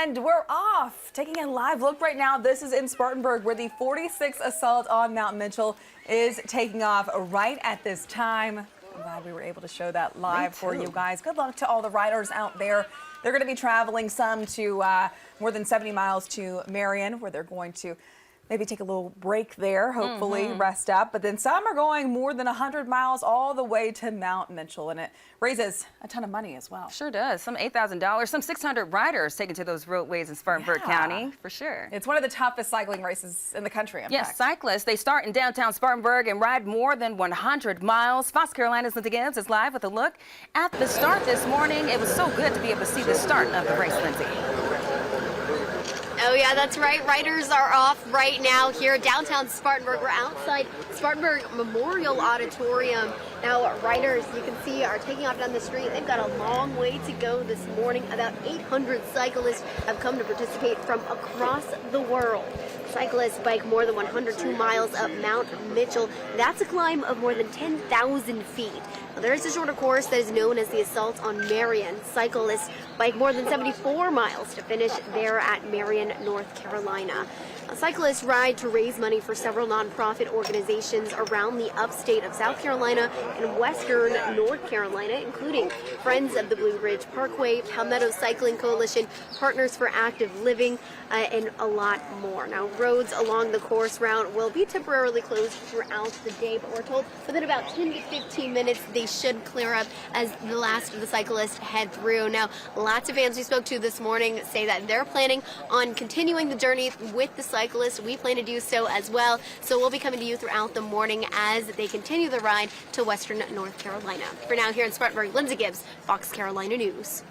And we're off. Taking a live look right now. This is in Spartanburg, where the 46th assault on Mount Mitchell is taking off right at this time. I'm glad we were able to show that live for you guys. Good luck to all the riders out there. They're going to be traveling some to more than 70 miles to Marion, where they're going to maybe take a little break there, hopefully rest up. But then some are going more than 100 miles all the way to Mount Mitchell, and it raises a ton of money as well. Sure does. Some $8,000, some 600 riders taken to those roadways in Spartanburg County, for sure. It's one of the toughest cycling races in the country, in fact. Cyclists, they start in downtown Spartanburg and ride more than 100 miles. Fox Carolina's Lindsay Gibbs is live with a look at the start this morning. It was so good to be able to see the start of the race, Lindsay. Oh yeah, that's right. Riders are off right now here at downtown Spartanburg. We're outside Spartanburg Memorial Auditorium. Now riders, you can see, are taking off down the street. They've got a long way to go this morning. About 800 cyclists have come to participate from across the world. Cyclists bike more than 102 miles up Mount Mitchell. That's a climb of more than 10,000 feet. Now, there is a shorter course that is known as the Assault on Marion. Cyclists bike more than 74 miles to finish there at Marion, North Carolina. Cyclists ride to raise money for several nonprofit organizations around the upstate of South Carolina and western North Carolina, including Friends of the Blue Ridge Parkway, Palmetto Cycling Coalition, Partners for Active Living, and a lot more. Now, roads along the course route will be temporarily closed throughout the day, but we're told within about 10 to 15 minutes they should clear up as the last of the cyclists head through. Now, lots of fans we spoke to this morning say that they're planning on continuing the journey with the cyclists. We plan to do so as well, so we'll be coming to you throughout the morning as they continue the ride to western North Carolina. For now, here in Spartanburg, Lindsay Gibbs, Fox Carolina News.